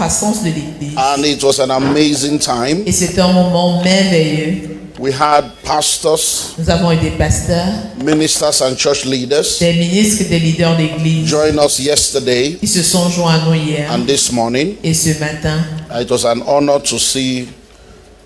croissance de l'Église. And it was an amazing time. Et c'était un moment merveilleux. We had pastors, Nous avons eu des pasteurs, ministers, and church leaders des ministres et des leaders d'église join us yesterday qui se sont joints à nous hier and this morning. et ce matin. It was an honor to see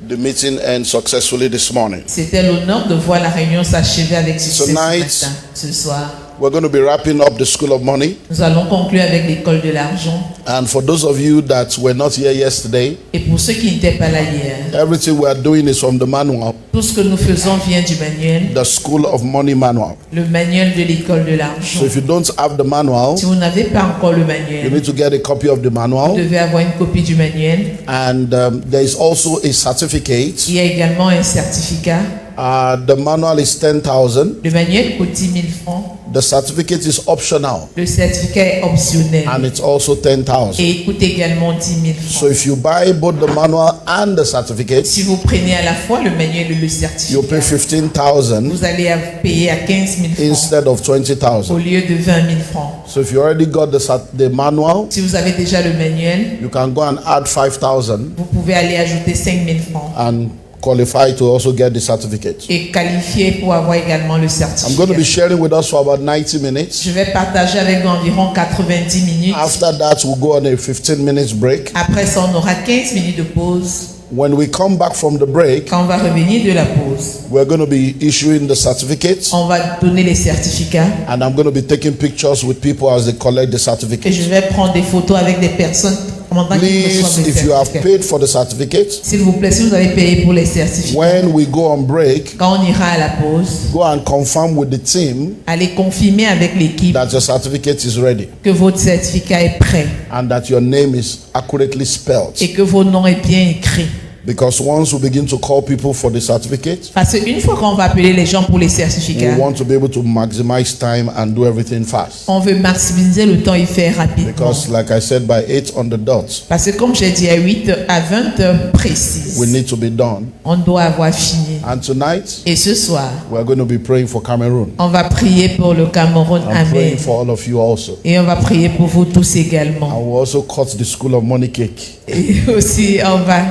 the meeting end successfully this morning. C'était l'honneur de voir la réunion s'achever avec succès Tonight, ce matin. Ce soir, we're going to be wrapping up the School of Money. nous allons conclure avec l'école de l'argent. And for those of you that were not here yesterday, Et pour ceux qui n'étaient pas là hier, everything we are doing is from the manual, tout ce que nous faisons vient du manuel, the School of Money manual. le manuel de l'école de l'argent. So if you don't have the manual, Si vous n'avez pas encore le you manuel, need to get a copy of the vous manual. devez avoir une copie du manuel. And there is also a certificate. Il y a également un certificat. The manual is 10,000. Le manuel coûte 10 000 francs. The certificate is optional, Le certificat est optionnel and it's also 10,000. et il coûte également 10 000 So francs. if you buy both the manual and the certificate, Si vous prenez à la fois le manuel et le you certificat, pay 15,000 vous allez payer à 15 000 francs instead of au 20,000. lieu de 20 000 francs. So if you already got the manual, Si vous avez déjà le manuel, you can go and add 5,000 vous pouvez aller ajouter 5 000 francs and qualify to also get the certificate. et qualifier pour avoir également le I'm going to be certificat. sharing with us for about 90 minutes. Je vais partager avec vous environ 90 minutes. After that, we'll go on a 15 minutes break. Après ça, on aura 15 minutes de pause. When we come back from the break, Quand on va revenir de la pause, we're going to be issuing the certificates, on va donner les certificats and I'm going to be taking pictures with people as they collect the et certificates. je vais prendre des photos avec des personnes pendant qu'ils Please, reçoivent les if you have certificats. paid for the certificates, S'il vous plaît, si vous avez payé pour les certificats, when we go on break, quand on ira à la pause, go and confirm with the team allez confirmer avec l'équipe that your certificate is ready que votre certificat est prêt and that your name is accurately spelled. et que votre nom est bien écrit. Because once we begin to call people for the certificate, Parce qu'une fois qu'on va appeler les gens pour les we certificats, want to be able to maximize time and do everything fast. on veut maximiser le temps et faire rapidement. Because, like I said, by 8 on the dot, Parce que comme j'ai dit, à 8 à 20 heures précises, we need to be done. on doit avoir fini. And tonight, Et ce soir, we're going to be praying for Cameroon. on va prier pour le Cameroun. I'm praying Amen. for all of you also. Et on va prier pour vous tous également. I will also cut the School of Money cake. Et aussi, on va,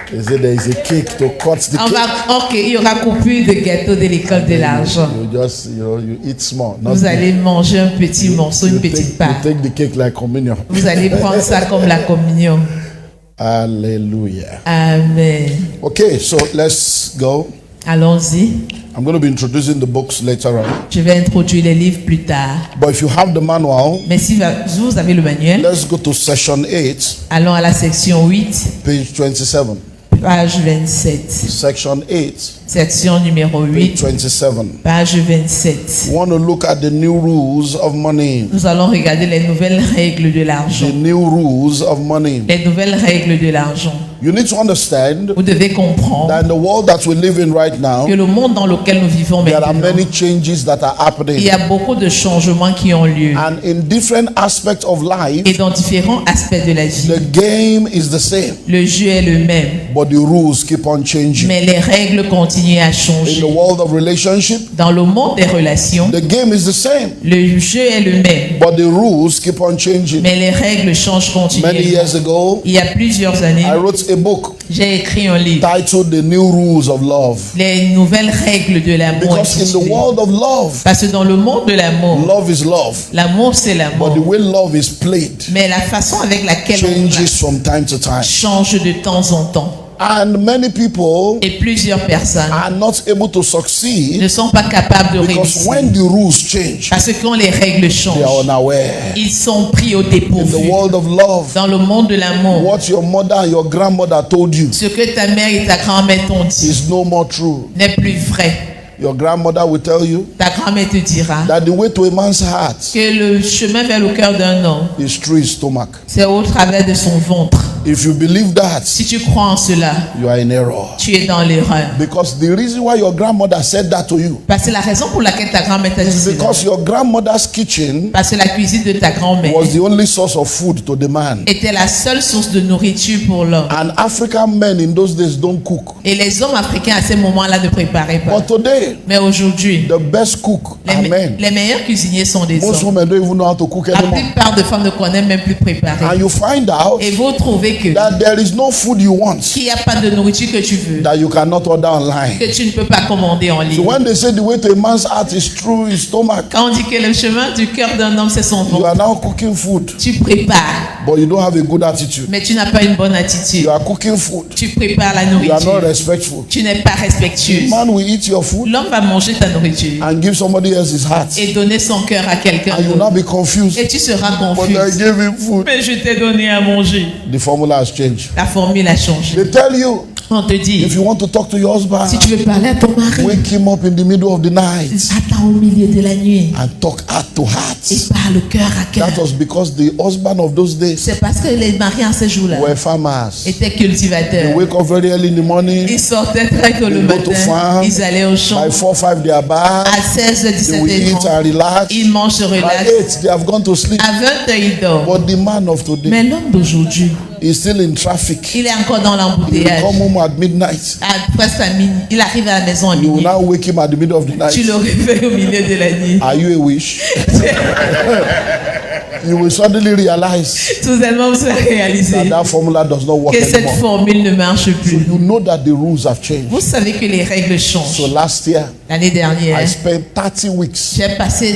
They say there is a cake to cut the cake. ok, il y aura coupure de gâteau de l'école de l'argent. You just, you eat small. Not Vous allez manger un petit morceau, une you petite take, you part. take the cake like communion. Vous allez prendre ça comme la communion. Hallelujah. Amen. Okay, so let's go. Allons-y. I'm going to be introducing the books later on. Je vais introduire les livres plus tard. But if you have the manual, Mais si vous avez le manuel, let's go to session 8, allons à la section 8, page 27. page 27. Section 8, Section numéro page 8, 27. page 27. We want to look at the new rules of money. Nous allons regarder les nouvelles règles de l'argent. The new rules of money. Les nouvelles règles de l'argent. You need to understand Vous devez comprendre that in the world that we live in right now, que le monde dans lequel nous vivons there are maintenant, many changes that are il happening. y a beaucoup de changements qui ont lieu. And in different aspects of life, Et dans différents aspects de la vie, the game is the same, le jeu est le même. but the rules keep on changing. Mais les règles continuent à In changer. the world of relationship, Dans le monde des relations, the game is the same, le jeu est le même. but the rules keep on changing. Mais les règles changent Many continuellement. years ago, Il y a plusieurs années, I wrote a book j'ai écrit un livre. titled The New Rules of Love. Les nouvelles règles de l'amour. Because in the intitulé. world of love, Parce que dans le monde de l'amour, love is love, l'amour c'est but l'amour. the way love is played Mais la façon avec laquelle on changes from time to time. change de temps en temps. And many people Et plusieurs personnes are not able to succeed ne sont pas capables de because réussir. when the rules change, Parce que quand les règles they are changent, unaware. ils sont pris au In the dépourvu. world of love, Dans le monde de l'amour, what your mother and your grandmother told you ce que ta mère et ta grand-mère t'ont dit is no more true. n'est plus vrai. Your grandmother will tell you Ta grand-mère te dira that the way to a man's heart que le chemin vers le cœur d'un homme, is through his stomach. c'est au travers de son ventre. If you believe that, Si tu crois en cela, you are in error. tu es dans l'erreur. Because the reason why your grandmother said that to you Parce que la raison pour laquelle ta grand-mère t'a dit is cela, because your grandmother's kitchen parce que la cuisine de ta grand-mère was the only source of food to the man. était la seule source de nourriture pour l'homme. And African men in those days don't cook. Et les hommes africains à ces moments-là ne préparaient pas. But today, Mais aujourd'hui, the best cook are men. les meilleurs cuisiniers sont des Most hommes. women don't even know how to cook La anymore. plupart des femmes ne connaissent même plus préparer. And you find out Et vous trouvez que that there is no food you want qu'il n'y a pas de nourriture que tu veux, that you cannot order online. que tu ne peux pas commander en So ligne. when they say the way to a man's heart is through his stomach, Quand on dit que le chemin du cœur d'un homme, c'est son you ventre, are now cooking food, tu prépares, but you don't have a good attitude. mais tu n'as pas une bonne attitude. You are cooking food, Tu prépares la you are not nourriture, respectful. tu n'es pas respectueuse. Man will eat your food L'homme va manger ta nourriture and give somebody else his heart, et donner son cœur à quelqu'un and you will d'autre. not be confused. Et tu seras But I confus. gave him food. Mais je t'ai donné à manger. The formula has changed. La formule a changé. They tell you On te dit, if you want to talk to your husband, si tu veux parler à ton mari, wake him up in the middle of the night attends au milieu de la nuit and talk heart to et heart. parle cœur à cœur. That was because the husband of those days C'est parce que les maris en ces jours-là were farmers. étaient They cultivateurs. wake up very early in the morning. Ils sortaient très tôt le They go to matin, farm. ils allaient au champ. By 4, 5 they are back. À 16, They will 17 eat h and relax. ils mangent, se By relaxent. 8 they have gone to sleep. À 20 h ils dorment. But the man of today Mais l'homme d'aujourd'hui, is still in traffic. il est encore dans He will l'embouteillage. come home at midnight. Presque à minuit. Il arrive à la maison à You will minuit. now wake him at the middle of the Tu night. le réveilles au milieu de la nuit. Are you a wish? You will suddenly realize Soudainement, vous allez réaliser that formula does not work que cette anymore. formule ne marche So plus. you know that the rules have changed. Vous savez que les règles So changent. last year, L'année dernière, I spent 30 weeks, j'ai passé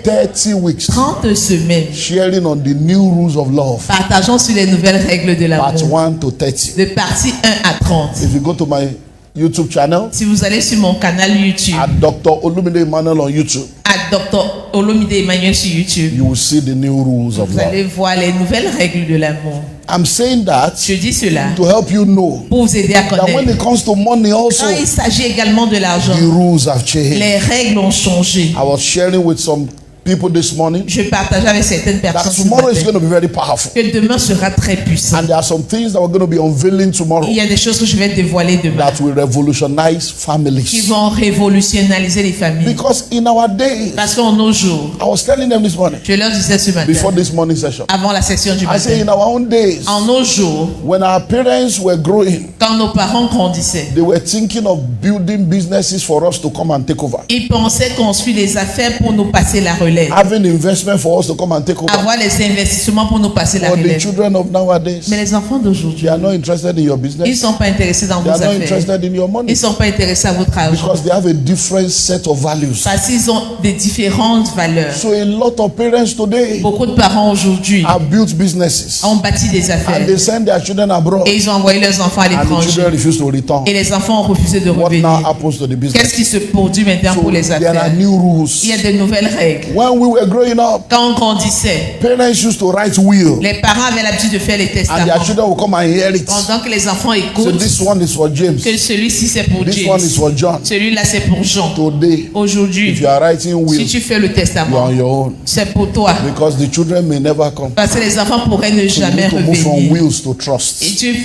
30 weeks 30 semaines sharing on the new rules of love, partageant sur les nouvelles règles de part l'amour. 1 to 30. De partie 1 à 30. If you go to my YouTube channel, Si vous allez sur mon canal YouTube, at Dr. Olumide Emmanuel on YouTube, à Dr. Olomide Emmanuel sur YouTube, you will see the new rules of vous love. allez voir les nouvelles règles de l'amour. I'm saying that Je dis cela to help you know pour vous aider à that when connaître. it comes to money also, Quand il s'agit également de l'argent, the rules have changed. les règles ont changé. I was sharing with some people this morning Je partage avec certaines that personnes ce tomorrow is matin going to be very powerful. que demain sera très puissant. And there are some things that we're going to be unveiling tomorrow Il y a des choses que je vais dévoiler demain that will revolutionize qui families. vont révolutionner les familles. Because in our days, Parce qu'en nos jours, I was telling them this morning, je leur disais ce matin, before this morning session, avant la session du I say matin, in our own days, en nos jours, when our parents were growing, quand nos parents grandissaient, they were thinking of building businesses for us to come and take over. ils pensaient construire les affaires pour nous passer la relève. Having investment for us to come and take over. Avoir les investissements pour nous passer la But the relève. children of nowadays, Mais les enfants d'aujourd'hui, they are not interested in your ils ne business. sont pas intéressés dans They vos are not affaires. interested in your Ils money ne sont pas intéressés à votre argent. because they have a different set of values. Parce qu'ils ont des différentes valeurs. So a lot of parents today Beaucoup de parents aujourd'hui have built businesses ont bâti des affaires and they send their children abroad et ils ont envoyé leurs enfants à and the l'étranger. children refuse to return. Et les enfants ont refusé de What now revenir. happens to the Qu'est-ce business? qui se produit maintenant So pour les there are affaires? new Il y rules. a de nouvelles règles. When we were growing up, Quand on grandissait, parents used to write will les parents avaient l'habitude de faire les and their testaments. children will come and hear it. Pendant que les enfants So écoutent this one is for James. que celui-ci c'est pour This one is James, for John. celui-là c'est pour Jean. Today, Aujourd'hui, if you are writing si will, tu fais le you are testament, on your own c'est pour toi. because the children may never come. Parce que les enfants pourraient ne So you jamais need to move from revenir. wills to trust. Et tu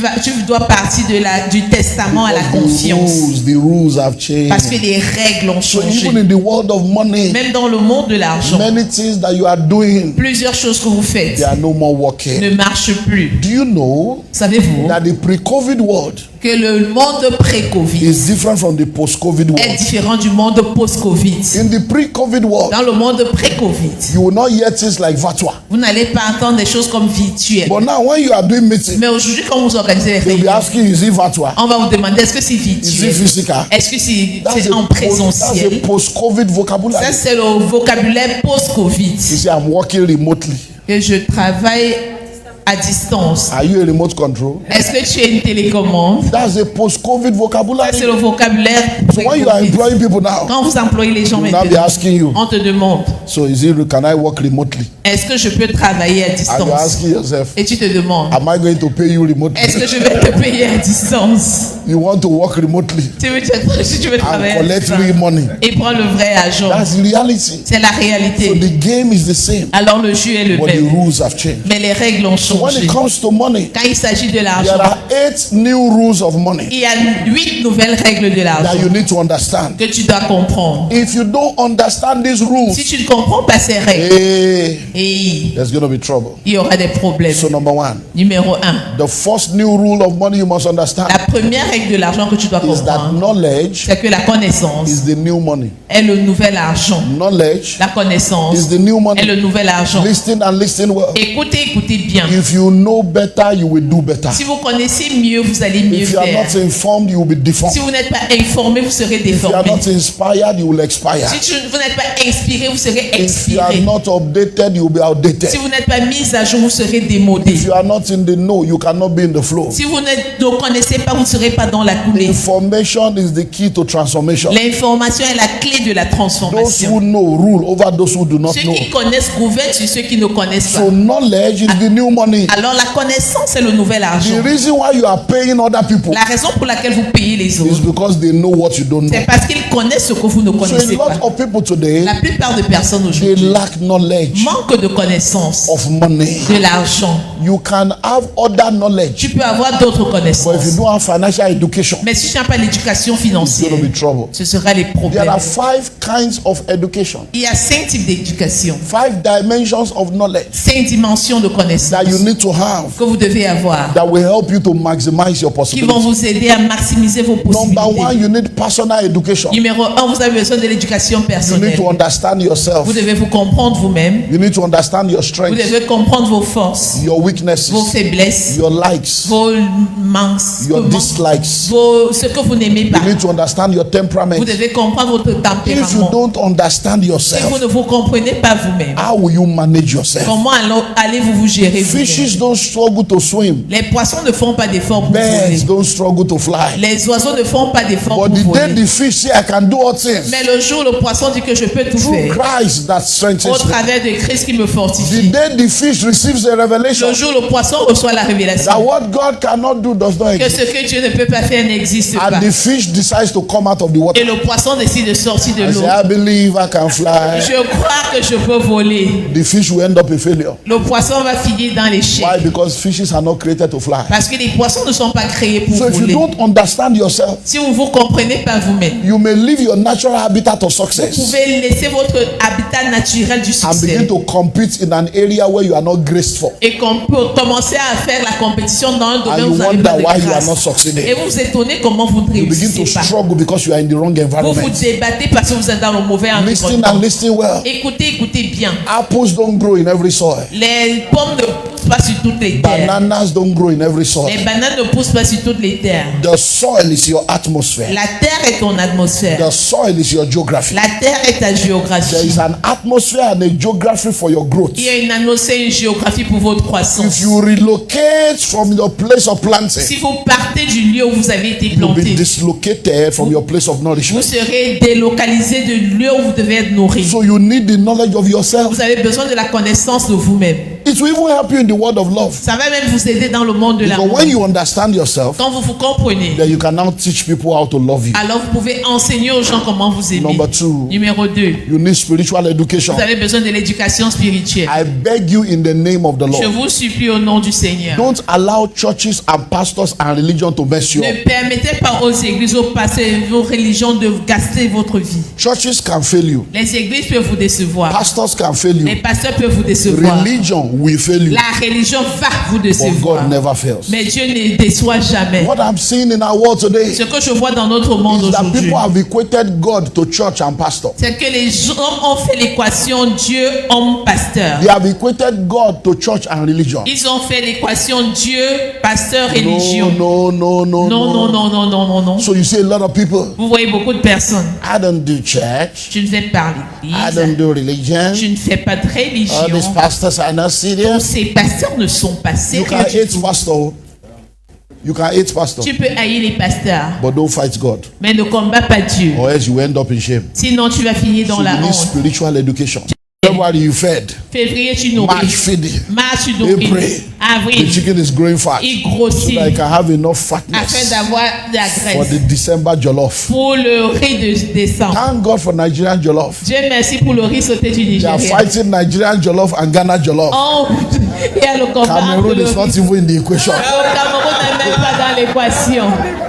dois partir du testament à la confiance. The rules have changed. Parce que les règles ont So changé. even in the world of money, Même dans le monde de l'argent, many things that you are doing, plusieurs choses que vous faites they are no more working. ne marchent plus. Do you know Savez-vous that the pre-COVID world que le monde pré-Covid is different from the post-COVID est world? différent du monde post-Covid. In the pre-COVID world, Dans le monde pré-Covid, you will not hear things like Vatua. vous n'allez pas entendre des choses comme virtuelles. But now when you are doing meeting, Mais aujourd'hui, quand vous organisez les they'll be réunions, asking, is it Vatua? on va vous demander est-ce que c'est Is it virtuel? physical? Est-ce que c'est That's en a présentiel? post-COVID Ça, vocabulary. c'est le vocabulaire post-Covid. You say, I'm working remotely. Que je travaille à distance. Are you a remote control? Est-ce que tu es une télécommande? That's a post-COVID Ça, vocabulary. c'est le vocabulaire So when you are pré-Covid. employing people now, Quand vous employez les gens they will now be maintenant, asking you, on te demande so can I work remotely? est-ce que je peux travailler à And you're distance? asking yourself, Et tu te demandes am I going to pay you remotely? est-ce que je vais te payer à distance? You want to work remotely Si tu veux and travailler à collect distance real money. et prendre le vrai argent, That's the reality. c'est la So réalité. the game is the same, Alors le jeu est le but the même. rules have changed. Mais les règles ont So when changé. it comes to money, Quand il s'agit de there l'argent, are 8 new rules of money il y a 8 nouvelles règles de that l'argent you need to understand. que tu dois comprendre. If you don't understand these rules, Si tu ne comprends pas ces règles, hey, et there's going to be trouble. il y aura des problèmes. So number one, Numéro 1. the first new rule of money you must understand La première règle de l'argent que tu dois is that comprendre, knowledge c'est que la connaissance is the new money. est le nouvel argent. Knowledge La connaissance is the new est money. le nouvel argent. Listen and listen well. Écoutez bien. If If you know better, you will do better. Si vous connaissez mieux, vous allez mieux If you are faire. not informed, you will be deformed. Si vous n'êtes pas informé, vous serez If you are déformé. not inspired, you will expire. Si vous n'êtes pas inspiré, vous serez If you are expiré. not updated, you will be outdated. Si vous n'êtes pas mis à jour, vous serez démodé. If you are not in the know, you cannot be in the flow. Si vous ne connaissez pas, vous ne serez pas dans la coulée. Information is the key to transformation. L'information est la clé de la Those transformation. who know rule over those who do not Ceux know. qui connaissent gouvernent sur ceux qui ne connaissent pas. So knowledge is the new money. Alors la connaissance est le nouvel The argent. reason why you are paying other people La raison pour laquelle vous payez les is autres, because they know what you don't know. c'est parce qu'ils connaissent ce que vous ne So connaissez a pas. lot of people today, La plupart des personnes they aujourd'hui lack knowledge manquent de connaissances, of money. de l'argent. You can have other knowledge, Tu peux avoir d'autres but if you connaissances. don't have financial education, Mais si tu n'as pas l'éducation it's financière, going to be trouble. ce sera les There problèmes. are 5 kinds of education, Il y a 5 types d'éducation, 5 dimensions of knowledge 5 dimensions de connaissances that you need to have que vous devez avoir, that will help you to maximize your qui vont possibilities. vous aider à maximiser vos Number 1, possibilités. you need personal education. Numéro 1, vous avez besoin de l'éducation You need personnelle. to understand yourself. Vous devez vous comprendre vous-même. You need to understand your Vous strengths, devez comprendre vos forces, your vos weaknesses, faiblesses, your likes, vos manques, your dislikes. ce que vous n'aimez pas. You need to understand your Vous temperament. devez comprendre votre If you tempérament. don't understand Si vous yourself, ne vous comprenez pas vous-même, how will you manage yourself? comment allez-vous vous gérer vous-même? Fishes don't struggle to swim. Les poissons ne font pas d'efforts pour Birds voler. don't struggle to fly. Les oiseaux ne font pas d'efforts But pour the day voler. the fish say, I can do all things, Mais le jour, le poisson dit que je peux tout through faire. Christ that Au strengthens me. travers de Christ qui me The fortifie. day the fish receives a revelation Le jour, le poisson reçoit la that révélation what God cannot do does not que exist, ce que Dieu ne peut pas faire n'existe pas. and the fish decides to come out of the Et water, le poisson décide de sortir de I l'eau. say, I believe I can fly. Je crois que je peux voler. The fish will end up a failure. Le poisson va finir dans l'échec. Why? Because fishes are not created to fly. Parce que les poissons ne sont pas créés pour So if you voler. don't understand yourself, Si vous ne vous comprenez pas vous-même, you may leave your natural habitat of vous success pouvez laisser votre habitat naturel du and begin succès to compete in an area where you are not graced for. et qu'on peut commencer à faire la compétition dans un And domaine où you vous n'avez wonder pas de why you are not grâce. succeeding. Et vous vous étonnez comment vous ne You begin to réussissez pas. struggle because you are in the wrong Vous vous environment. débattez parce que vous êtes dans le mauvais Listen environnement. and listen well. Écoutez bien. Apples don't grow in every soil. Les pommes ne poussent pas sur toutes les terres. Bananas don't grow in every Les soil. bananes ne poussent pas sur toutes les terres. The soil is your atmosphere. La terre est ton atmosphère. The soil is your geography. La terre est ta There géographie. is an atmosphere and a geography for your growth. Il y a une atmosphère et une géographie pour votre croissance. If you relocate from your place of planting, Si vous partez du lieu où vous avez été you'll be planté, dislocated from your place of vous nourishment. serez délocalisé du lieu où vous devez être nourri. So you need the knowledge of yourself. Vous avez besoin de la connaissance de vous-même. It will even help you in the word of love. Ça va même vous aider dans le monde de Because l'amour. when you understand yourself, Quand vous vous comprenez, then you can now teach people how to love you. alors vous pouvez enseigner aux gens comment vous aimer. Number 2, Numéro 2, you need spiritual education. vous avez besoin de l'éducation spirituelle. I beg you in the name of the Je Lord. vous supplie au nom du Seigneur. Don't allow churches and pastors and religion to mess you up. Ne permettez pas aux églises, aux pasteurs, vos religions de gaster votre vie. Churches can fail you. Les églises peuvent vous décevoir. Pastors can fail Les you. pasteurs peuvent vous décevoir. Religion will fail you. La religion va vous But décevoir. God never fails. Mais Dieu ne déçoit jamais. What I'm seeing in our world today Ce que je vois dans notre monde is that aujourd'hui, people have equated God to church and pastor. c'est que les gens ont fait l'équation Dieu, homme, pasteur. They have equated God to church and religion. Ils ont fait l'équation Dieu, pasteur, religion. No. Non, non, non, non, non, non, non. So you see a lot of people, Vous voyez beaucoup de personnes. I don't do church. Je ne vais pas à I l'église. don't do religion. Je ne fais pas de All these religion. pastors are not serious. Ces pasteurs ne sont pas You can sérieux du hate tout. pastor. You can hate pastor, Tu peux haïr les pasteurs, but don't fight God, mais ne combat pas Dieu. or else you end up in shame. Sinon, tu vas finir dans So la you need honte. spiritual education. February you fed. Février, tu March nourris. feeding. Mars, tu nourris. April, the Avril, chicken is growing fat. il So grossit that I can have enough afin fatness d'avoir de la for graisse. the December jollof. Pour le riz de décembre. Thank God for Nigerian jollof. Dieu merci pour le riz sauté du They are Nigeria. fighting Nigerian jollof and Ghana jollof. Oh, il y a le combat entre Cameroon le is riz. not even in the equation. Le Cameroun n'est même pas dans l'équation.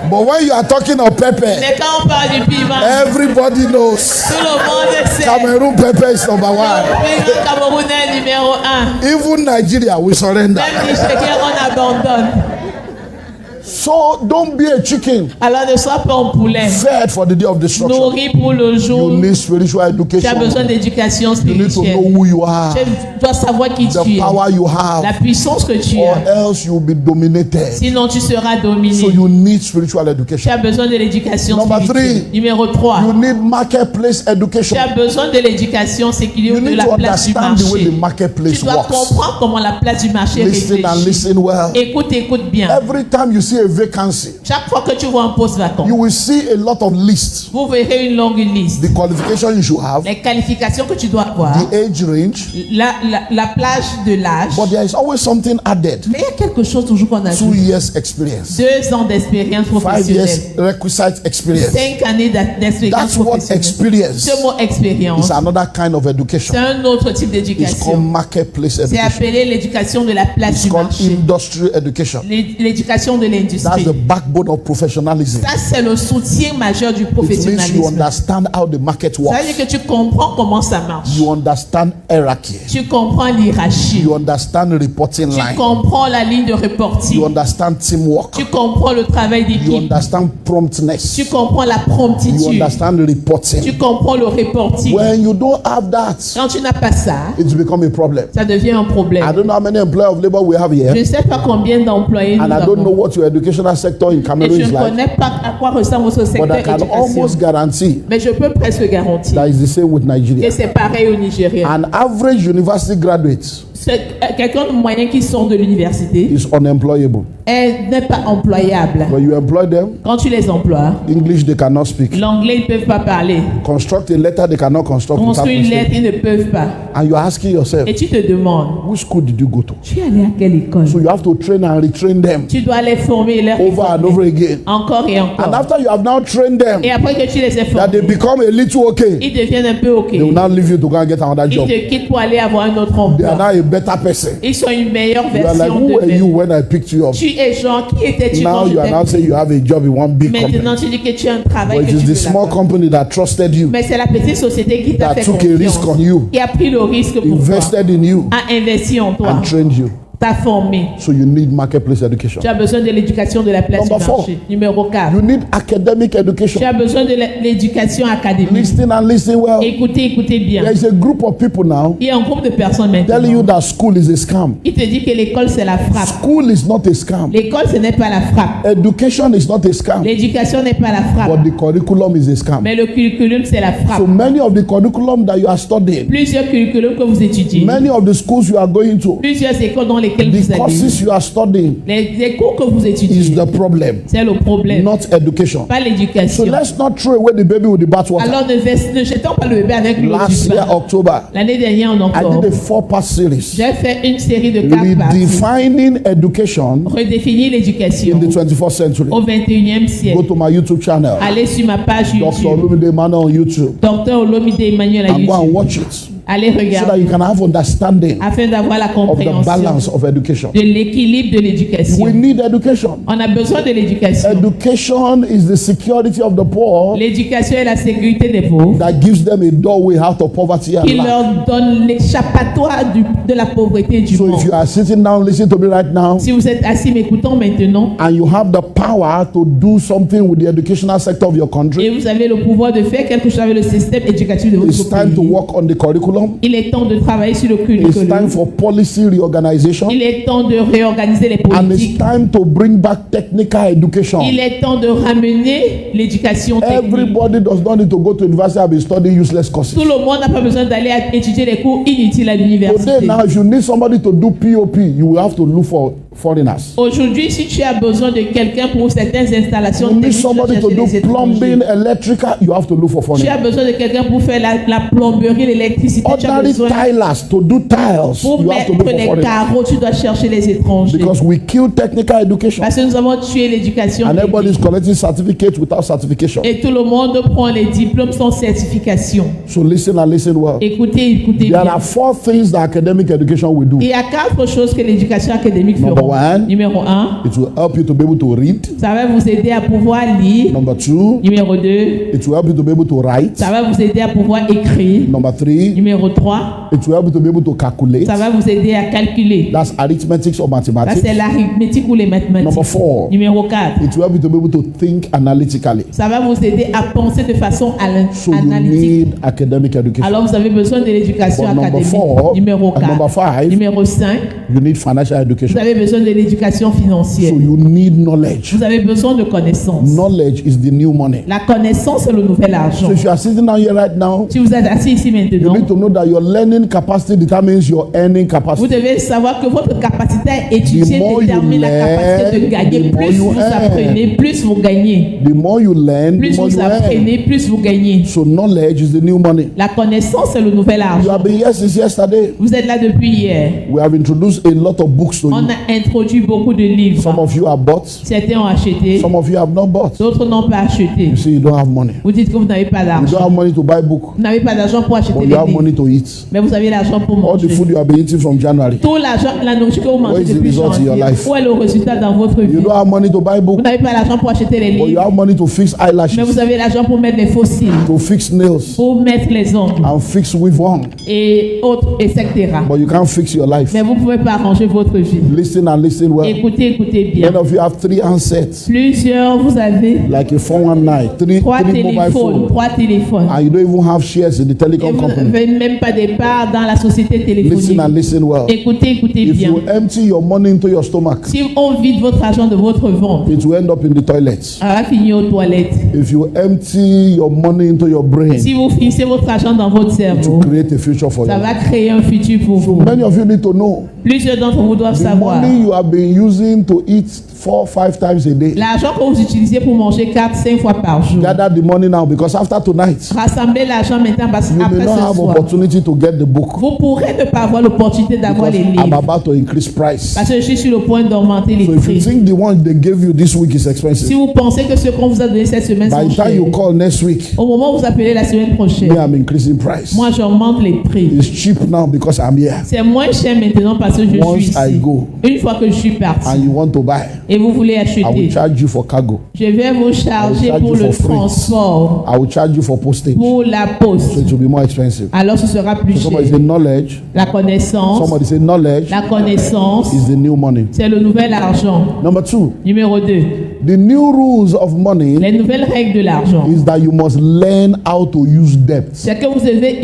But when you are talking of pepper, Mais quand on parle du piment, everybody knows tout le monde sait. Cameroon pepper is number one. Le Camerounais numéro 1. Even Nigeria will surrender. Même Nigeria, on abandonne. So don't be a chicken Alors ne sois pas un poulet. fed for the day of destruction. Nourri pour le jour. You need spiritual Tu as besoin education. d'éducation You need to know spirituelle. who you are, Tu dois savoir qui the tu es. power you La have, puissance que tu or as. else you'll be dominated. Sinon, tu seras dominé. So you need spiritual Tu education. as besoin de l'éducation Number spirituelle. 3. Numéro 3. You need marketplace Tu education. as besoin de l'éducation You séculière de need la to place du understand the way marché. the marketplace Tu dois works. comprendre comment la place du marché Listen and réfléchit. listen well. Écoute bien. Every time you see a vacancy, Chaque fois que tu vois un poste vacant, you will see a lot of lists. vous verrez une longue liste. The qualifications you should have, Les qualifications que tu dois avoir, the age range, la plage de l'âge. but there is always something added. Mais il y a quelque chose toujours qu'on 2 ajoute. years experience, 2 ans d'expérience 5 professionnelle. years requisite experience. 5 années d'expérience That's what professionnelle. experience Ce mot expérience, is another kind of education. c'est un autre type It's d'éducation. called marketplace C'est education. appelé l'éducation de la place It's du called marché. industry education. L'éducation de That's l'industrie. the backbone of professionalism. Ça, c'est le soutien majeur du It means you professionnalisme. understand how the market Ça works. veut dire que tu comprends comment ça marche. You understand hierarchy. Tu comprends l'hierarchie. You understand reporting Tu line. comprends la ligne de reporting. You understand teamwork. Tu comprends le travail You d'équipe. understand promptness. Tu comprends la You promptitude. understand reporting. Tu comprends le reporting. When you don't have that, Quand tu n'as pas ça, it's become a problem. ça devient un I problème. don't know how many employers of labor we have Je here, ne sais pas combien d'employés nous and I don't know avons. what your educational sector in Et Cameroon je is ne like, connais pas à quoi ressemble votre but secteur I can éducation. almost guarantee Mais je peux presque garantir that it's the same with que Nigeria. c'est pareil au Nigeria. An average university graduate Quelqu'un de moyen qui sort de l'université is unemployable. n'est pas employable. When you employ them, Quand tu les emploies, English they cannot speak. l'anglais, ils ne peuvent pas parler. Construct a letter they cannot construct without Construire une mistake. lettre, ils ne peuvent pas. And you're asking yourself, Et tu te demandes, which school did you go to? tu es allé à quelle école? So you have to train and retrain them Tu dois les former, leur over and former. over again. Encore et And encore. after you have now trained them, Et après que tu les aies that they formés, become a little okay, ils deviennent un peu OK. they will now leave you to go and get another Ils job. te quittent pour aller avoir un autre They are emploi. now a better person. Ils sont une meilleure You are like, version who were you d'eux-mêmes. when I picked you up? Tu es genre, qui étais-tu Now quand je you are now t'ai saying you have a job in one big Maintenant, company. tu dis que tu as un travail But que it is tu the veux small là-bas. company that trusted you, Mais c'est la petite société qui t'a that fait took a risk on confiance, you, qui a pris le risque pour toi, invested in you, a investi en toi, and trained you. t'a formé. So you need marketplace education. Tu as besoin de l'éducation de la place Number du 4. marché. Numéro 4. You need academic education. Tu as besoin de l'éducation académique. Listen and listen well. Écoutez bien. There is a group of people now Il y a un groupe de personnes telling you maintenant. that school is a scam. Il te dit que l'école c'est la frappe. School is not a scam. L'école ce n'est pas la frappe. Education is not a scam. L'éducation n'est pas la frappe. But the curriculum is a scam. Mais le curriculum c'est la So frappe. many of the curriculum that you are studying, Plusieurs curriculums que vous étudiez. many of the schools you are going to, Plusieurs écoles dans lesquelles the vous allez. courses you are studying Les cours que vous is étudiez. the problem, C'est le problème. not education. Pas So l'éducation. let's not throw away the baby with the bathwater. Alors ne jetons pas le bébé avec l'eau Last du year, bain. October, L'année dernière en I octobre, did a 4-part series j'ai fait une série de 4 parties. redefining education Redéfinir l'éducation in the 21st century. au 21e Go siècle. to my YouTube channel, Allez sur ma page Dr. YouTube. Olumide Emmanuel on YouTube, Docteur Olomide Emmanuel à and go and YouTube. watch it Allez so that regarder you can have understanding afin d'avoir la of the compréhension balance of education. de l'équilibre de We l'éducation. need education. On a besoin de l'éducation. Education is the security of the poor L'éducation est la sécurité des pauvres that gives them a doorway out of poverty and qui lack. leur donne l'échappatoire de la pauvreté et du So monde. if you are sitting down, listen to me right now, Si vous êtes assis m'écoutant maintenant and you have the power to do something with the educational sector of your et country, vous avez le pouvoir de faire quelque chose avec le système éducatif de it's votre time to pays, work on the curriculum. il est temps de travailler sur le It's time curriculum. for policy reorganization. Il est temps de réorganiser les And it's politiques. time to bring back technical education. Il est temps de ramener l'éducation technique. Everybody does not need to go to university and be studying useless courses. Tout le monde n'a pas besoin d'aller étudier les cours inutiles à l'université. Today now, if you need somebody to do POP, you will have to look for foreigners. Aujourd'hui, si tu as besoin de quelqu'un pour certaines installations You need techniques, tu dois somebody to chercher do les plumbing, étrangers. electrical, you have to look for Tu as foreigners. besoin de quelqu'un pour faire la plomberie, l'électricité. Tu as Ordinary besoin tilers to do tiles, pour you have to mettre look for les foreigners. carreaux, tu dois chercher les étrangers. Because we kill technical education. Parce que nous avons tué l'éducation And everybody is technique. collecting certificates without certification. Et tout le monde prend les diplômes sans certification. So listen and listen well. Écoutez There bien. are 4 things that academic education will do. Il y a 4 choses que l'éducation académique Number fera. one, Numéro 1, it will help you to be able to read. ça va vous aider à pouvoir lire. Number two, Numéro 2, it will help you to be able to write. ça va vous aider à pouvoir écrire. Number three, Numéro 3, it will help you to be able to calculate. ça va vous aider à calculer. That's arithmetic or Ça, mathematics. c'est l'arithmétique ou les mathématiques. Number 4, Numéro 4, it will help you to be able to think analytically. ça va vous aider à penser de façon So you analytique. need academic education. Alors, vous avez besoin de l'éducation But number académique. 4, Numéro and number 4. 5, Numéro 5, you need financial vous education. avez besoin de l'éducation financière. So you need knowledge. Vous avez besoin de connaissances. Knowledge is the new money. La connaissance, c'est le nouvel argent. So if you are sitting down here right now, Si vous êtes assis ici you maintenant, need to know that your learning capacity determines your earning vous capacity. devez savoir que votre capacité à étudier The more you détermine la capacité de learn, gagner. the more Plus you vous earn. apprenez, plus vous gagnez. The more you learn, Plus the more vous you earn. apprenez, plus vous gagnez. So knowledge is the new money. La connaissance, c'est le nouvel You argent. have been here since yesterday. Vous êtes là depuis hier. We have introduced a lot of books to On you. a introduit beaucoup de Some livres. of you have bought, Certains ont acheté, some of you have not bought. d'autres n'ont pas acheté. You see, you don't have money. Vous dites que vous n'avez pas You don't d'argent. have money to buy book, Vous n'avez pas d'argent pour acheter but les you have livres. money to eat. Mais vous avez l'argent pour All the manger. food you have been eating from January. Tout l'argent, la nourriture que vous What mangez is the depuis result in your janvier. life? Où est le résultat dans votre vie? You don't have money to buy Vous book, n'avez pas l'argent pour acheter les but you livres. have money to fix Mais eyelashes, vous avez l'argent pour mettre les faux cils, to fix nails, pour mettre les ongles and fix with one. et autres, etc. But you can't fix your life. Mais vous ne pouvez pas arranger votre vie. Listen and listen well. Écoutez, écoutez bien. Many of you have 3 handsets, Plusieurs, vous avez like a 419, three trois mobile téléphones, phones, 3 téléphones. and you don't even have shares in the Et telecom vous company. n'avez même pas de part dans la société téléphonique. Listen and listen well. Écoutez, écoutez If bien. you empty your money into your stomach, Si on vide votre argent de votre ventre, it will end up in the toilet. ça va finir aux toilettes. If you empty your money into your brain, Si vous finissez votre argent dans votre it cerveau, will create a future for ça you. va créer un futur pour vous. Many of you need to know Plusieurs d'entre vous doivent the savoir. money you have been using to eat 4, 5 times a day. L'argent que vous utilisez pour manger 4-5 fois par jour. Gather the money now, because after tonight, Rassemblez l'argent maintenant parce you may qu'après not ce have soir, opportunity to get the book, vous pourrez ne pas avoir l'opportunité d'avoir because les I'm livres. about to increase price. Parce que je suis sur le point d'augmenter les So if you prix. think the one they gave you this week is Si expensive, vous pensez que ce qu'on vous a donné cette semaine by sont the time chers, you call next week, au moment où vous appelez la semaine me, prochaine, I'm increasing price. moi j'augmente les prix. It's cheap now because I'm here. C'est moins cher maintenant parce que je Once suis I ici. go Une fois que je suis parti and you want to buy, et vous voulez I will acheter, charge you for cargo. je vais vous charger charge pour you le for freight. transport, I will charge you for postage. pour la So poste. it will be more expensive. Alors ce sera plus So somebody cher. say knowledge. La connaissance, Somebody say knowledge la connaissance, is the new money. c'est le nouvel argent. Number 2, Numéro 2, the new rules of money les nouvelles règles de l'argent. is that you must learn how to use debt. C'est que vous devez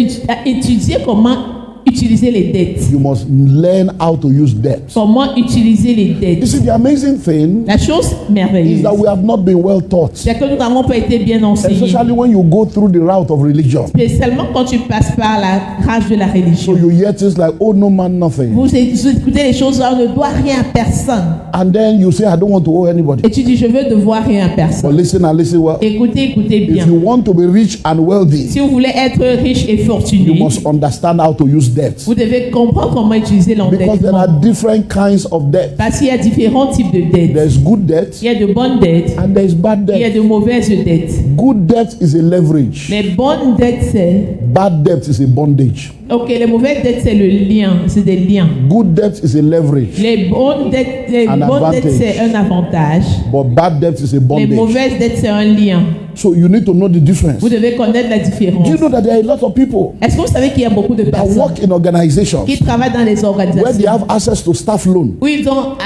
étudier comment utiliser les dettes. You must learn how to use debt. Comment utiliser les You dettes. see, the amazing thing La chose is merveilleuse, that we have not been well taught, c'est que nous n'avons pas été bien enseignés. especially when you go through the route of religion. Spécialement quand tu passes par la rage de la So religion. you hear things like, oh, no man, nothing. Vous écoutez les choses, on ne doit rien à personne. And then you say, I don't want to owe anybody. Et tu dis, je veux devoir rien à But personne. listen and listen well. Écoutez, écoutez If bien. you want to be rich and wealthy, Si vous voulez être riche et you fortuné, must understand how to use debt. vous devez comprendre comment utiliser Because there l'endettement. are different kinds of debt. Parce qu'il y a différents types de dettes. There's good debt Il y a de bonnes dettes, and there's bad il y a debt. de mauvaises dettes. Good debt is a leverage. Les bonnes dettes, c'est... Bad debt is a bondage. Ok, les mauvaises dettes, c'est le lien, c'est des liens. Good debt is a leverage. Les bonnes dettes, An advantage. c'est un avantage. But bad debt is a Les bondage. mauvaises dettes, c'est un lien. So you need to know the difference. Vous devez connaître la différence. Do you know that there are a lot of people Est-ce que vous savez qu'il y a beaucoup de that personnes work in organizations qui travaillent dans les where they organisations have access to staff loan, où ils ont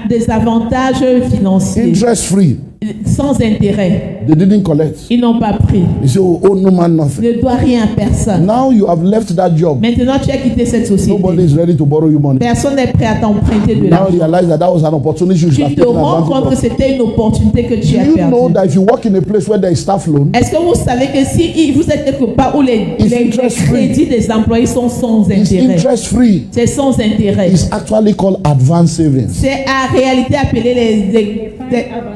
des avantages financiers interest free? sans intérêt? They didn't collect. Ils n'ont pas pris. You say, oh, no man, Tu nothing. ne dois rien à personne. Now you have left that job. Maintenant, tu as quitté cette société. Nobody is ready to borrow you money. Personne n'est prêt à t'emprunter de Now l'argent. realize that that was an opportunity you should have Tu te taken rends advantage compte que of. c'était une opportunité que tu Do as you know perdue. that if you work in a place where there is staff loan, Est-ce que vous savez que si vous êtes quelque part où les interest free. crédits des employés sont sans it's intérêt, interest free. c'est sans intérêt. It's actually called advance savings. C'est en réalité appelé les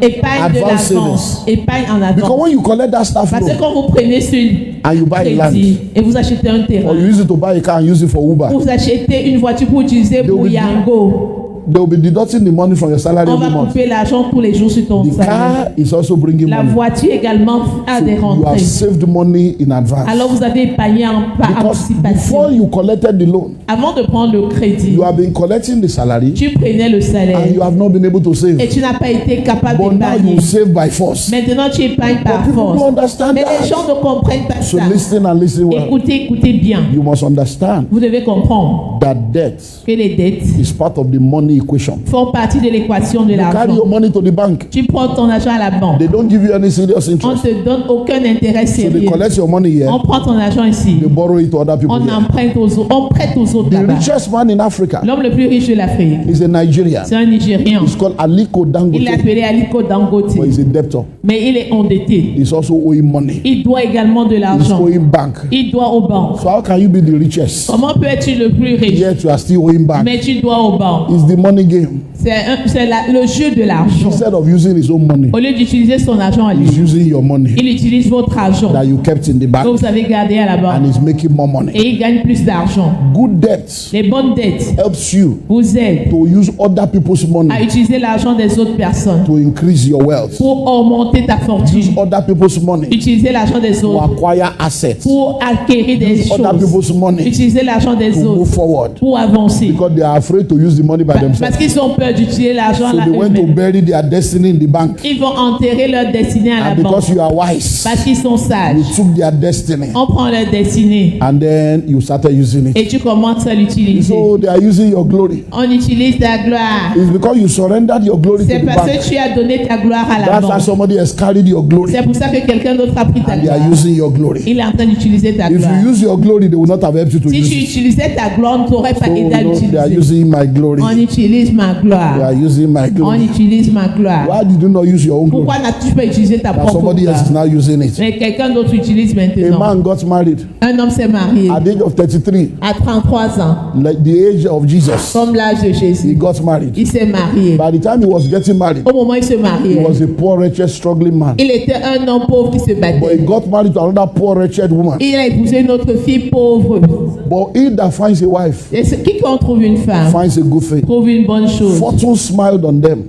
épargne de Advance l'avance. Épargne en Because avance. when you collect that staff Parce que loan quand vous prenez ce and you buy a land, crédit et vous achetez un or terrain, you use it to buy a car and use it for Uber, vous achetez une voiture pour utiliser pour will give- Yango, they will be deducting the money from your salary On every va month. couper l'argent tous les jours sur ton The salaire. car is also bringing La money. voiture également a des You have rentrées. saved money in advance. Alors vous avez épargné par Because before anticipation. you collected the loan, Avant de prendre le crédit, you have been collecting the salary tu prenais le salaire and you have not been able to save. et tu n'as pas été capable But now d'épargner. you save by force. Maintenant tu épargnes But par people don't force. understand Mais les that. gens ne comprennent pas So ça. listen and listen well. Écoutez, écoutez bien. You must understand Vous devez comprendre that debt que les dettes is part of the money equation. font partie de l'équation de You carry l'argent. your money to the bank. Tu prends ton argent à la banque. They don't give you any serious On interest. ne te donne aucun intérêt So they sérieux. collect your money here. On prend ton argent ici. They borrow it to other people On here. emprunte aux autres. On prête aux autres The là-bas. richest man in Africa L'homme le plus riche de l'Afrique, is a Nigerian. c'est un Nigérian. It's called Aliko Il est Dangote, appelé Aliko Dangote. but he's a debtor. Mais il est endetté. He's also owing money. Il doit également de He's l'argent. owing bank. Il doit aux banques. So how can you be the richest Comment peux-tu le plus riche? yet you are still owing bank? Mais tu dois aux banques. It's the money game. Le jeu de l'argent. Instead of using his own money, Au lieu d'utiliser son argent à lui, he's using your money il utilise votre argent that you kept in the que bank vous avez gardé à la and banque he's making more money. et il gagne plus d'argent. Good debt Les bonnes dettes helps you vous aident to use other people's à money utiliser l'argent des autres personnes to increase your wealth. pour augmenter ta Use fortune. other people's money Utiliser l'argent des to autres acquire assets. pour acquérir des Use other choses. people's money Utiliser l'argent des to move autres forward pour avancer. because they are afraid to use the money by Parce themselves. qu'ils ont peur d'utiliser l'argent So là they went to eux-mêmes. bury their destiny in the bank. Ils vont enterrer leur destinée à la And banque because you are wise, parce qu'ils sont you sages. took their destiny On prend leur destinée and then you started using it. et tu commences à l'utiliser. So they are using your glory. On utilise ta gloire. It's because you surrendered your glory to C'est the parce bank. que tu as donné ta gloire à la That's why banque. somebody has carried your glory C'est pour ça que quelqu'un d'autre a pris ta and they gloire. are using your glory. Il est en train d'utiliser ta If gloire. you use your glory, they will not have helped you to Si use tu it. utilisais ta gloire, on ne t'aurait pas So aidé à no, they are l'utiliser. using my glory. On utilise ma They gloire. are using my On glory. utilise ma gloire. Why did you not use your own glory? Pourquoi n'as-tu pas utilisé ta That propre somebody else is gloire? now using it. Mais quelqu'un d'autre utilise A maintenant. man got married Un homme s'est marié at the age of 33, à 33 ans, like the age of Jesus. comme l'âge de He Jésus. got married. Il s'est marié. By the time he was getting married, Au moment où il se he mariait, was a poor, wretched, struggling man. il était un homme pauvre qui se But battait. he got married to another poor, wretched woman. Il a épousé une autre fille pauvre. But he that finds a wife Et quiconque trouve une femme, finds a good thing. trouve une bonne chose. Fortune smiled on them.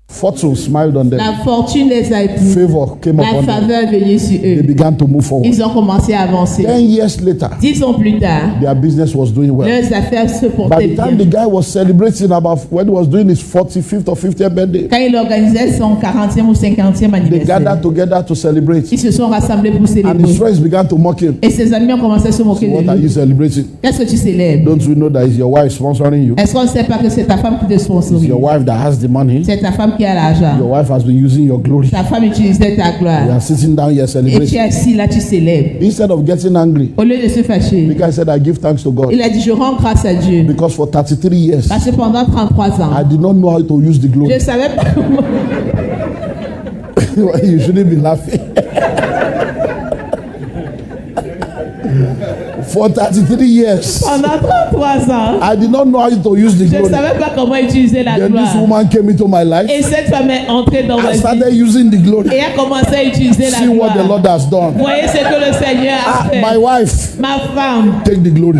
Fortune smiled on them. La fortune les a épousés. Favor came La upon them. faveur est venue sur They eux. began to move forward. Ils ont commencé à avancer. 10 years later, 10 ans plus tard, their business was doing well. leurs affaires se By portaient the time the bien. guy was celebrating about when he was doing his 45th or 50th birthday, Quand il organisait son 40e ou 50e they anniversaire, gathered together to celebrate. ils se sont rassemblés pour And his célébrer. friends began to mock him. Et ses amis ont commencé à se moquer What are de you lui. celebrating? Qu'est-ce que tu célèbres? Don't you know that it's your wife sponsoring you? Est-ce qu'on ne sait pas que c'est ta femme qui te It's sponsorise? your wife that has the money. C'est ta femme qui a l'argent. Your wife has been using your glory. Ta femme utilisait ta You gloire. are sitting down here Et tu es celebrating. assis là, tu célèbres. Instead of getting angry, Au lieu de se the fâcher, guy said, I give thanks to God. il a dit, je rends grâce à Dieu. Because for 33 years, Parce que pendant 33 ans, I did not know how to use the je glory. ne savais pas comment. You shouldn't be laughing. For 33 years, Pendant 33 ans, I did not know how to use the je ne glory. savais pas comment utiliser la Then this gloire. woman came into my life. Et cette femme est entrée dans ma I vie started using the glory. et a commencé à utiliser la See what the gloire. Lord has done. Voyez ce que le Seigneur a Ah, fait. my wife, Ma femme, take the glory.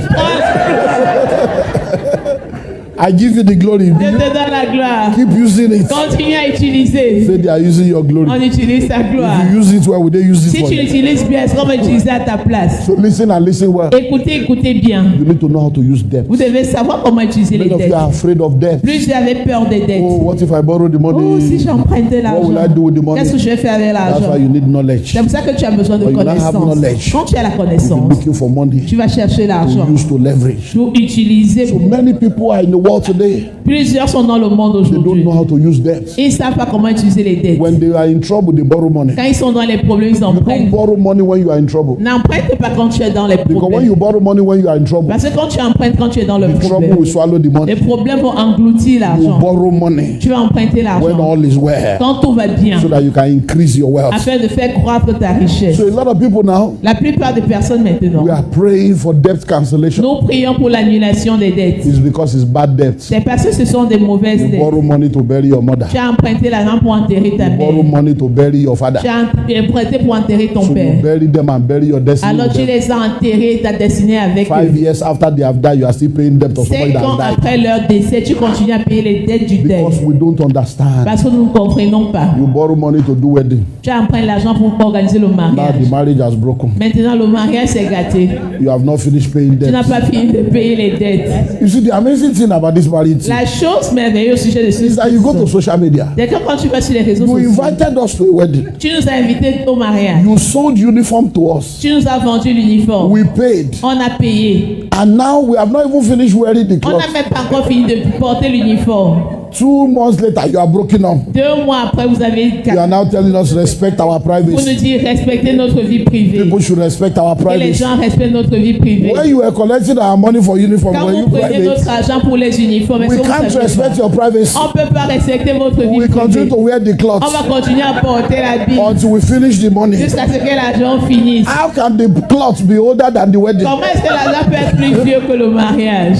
I give you the glory. je te donne la gloire. Keep using it. Continue à utiliser. Say they are using your glory. On utilise ta gloire. If you use it well, will they use it Si for tu you? l'utilises bien, est-ce qu'on va utiliser à ta place? So listen and listen well. Écoutez, écoutez bien. You need to know how to use debt. Vous devez savoir comment utiliser les Many of you dettes. are afraid of debt. Plus j'avais peur des dettes. Oh, what if I borrow the Oh, si money? j'empruntais What will I l'argent, do with the money? qu'est-ce que je vais faire avec That's l'argent? why you need knowledge. C'est pour ça que tu as besoin de When you don't have connaissance. knowledge, Quand tu as la You're connaissance, looking for money tu vas chercher l'argent to use to leverage. pour utiliser. So many people are in the world today. Plusieurs sont dans le monde They don't aujourd'hui. know how to use debt. Ils ne savent pas comment utiliser les dettes. When they are in trouble, they borrow money. Quand ils sont dans les problèmes, ils You don't empruntent. borrow money when you are in trouble. N'emprunte pas quand tu es dans les Because when problèmes. you borrow money when you are in trouble, Parce que quand tu empruntes, quand tu es dans le the trouble problème, will swallow the les money. problèmes vont engloutir You l'argent. borrow money Tu vas emprunter when l'argent all is well, quand tout va bien, so that you can increase your wealth. afin de faire croître ta richesse. So a lot of people now, La plupart des personnes maintenant, we are praying for debt cancellation. nous prions pour l'annulation des dettes. It's because it's bad bad debts. C'est parce que ce sont des mauvaises You dettes. borrow money to bury your mother. Tu as emprunté l'argent pour enterrer ta You borrow mère. money to bury your father. Tu as emprunté pour enterrer ton So you père. bury them and bury your destiny. Alors with tu them. les as enterrés, ta destinée avec 5 eux. years after they have died, you are still paying debt of somebody 5 that ans has died. après leur décès, tu continues à payer les dettes du deuil. Because we don't understand. Parce que nous ne comprenons pas. You borrow money to do wedding. Tu as emprunté l'argent pour organiser le Now mariage. the marriage has broken. Maintenant, le mariage s'est gâté. You have not finished paying Tu n'as debt. pas fini de payer les dettes. You see, the amazing thing about this marriage thing La chose merveilleuse au sujet de ce is that you go to social media. c'est que quand tu vas sur les réseaux You sociaux, invited us to a wedding. tu nous as invités au mariage. You sold uniform to us. Tu nous as vendu l'uniforme. We paid. On a payé. And now we have not even finished wearing the On n'a clothes. même pas encore fini de porter l'uniforme. 2 months later, you are broken up. 2 mois après, vous avez You are now telling us respect our pour nous privacy. dire respecter notre vie privée. People should respect our Que les privacy. gens respectent notre vie privée. When you were collecting our money for uniform, Quand were you vous prenez private? notre argent pour les uniformes, est-ce We que vous can't savez respect pas? your privacy. On ne peut pas respecter votre vie We continue privée. to wear the On clothes va continuer à porter l'habit until we finish the money. jusqu'à ce que l'argent finisse. How can the clothes be older than the wedding? Comment est-ce que l'argent peut être plus vieux que le mariage?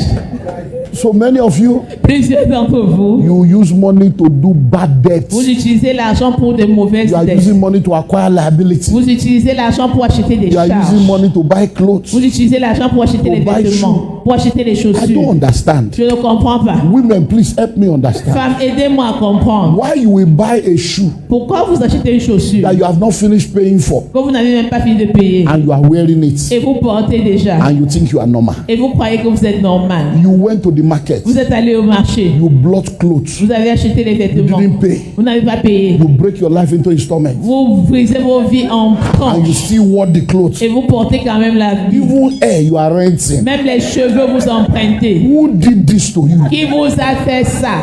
So many of you, Plusieurs d'entre vous, you use money to do bad debts. vous utilisez l'argent pour de mauvaises You are dettes. using money to acquire liability. Vous utilisez l'argent pour acheter des You are charges. using money to buy clothes. Vous utilisez l'argent pour acheter To les buy vêtements, pour acheter les I don't chaussures. understand. Je ne comprends pas. Women, please help me understand. Femmes, aidez-moi à comprendre. Why you will buy a shoe Pourquoi vous achetez une chaussure that you have not finished paying for que vous n'avez même pas fini de payer and you are wearing it et vous portez déjà and you think you are normal? et vous croyez que vous êtes normal. You went to the market. Vous êtes allé au marché, You bought clothes. vous avez acheté les You vêtements, didn't pay. vous n'avez pas payé. You break your life into installments Vous brisez vos vies en and you tranches still wore the clothes. et vous portez quand même la vie. Even hair you are renting. Même les cheveux vous empruntez. Who did this to you? Qui vous a fait ça?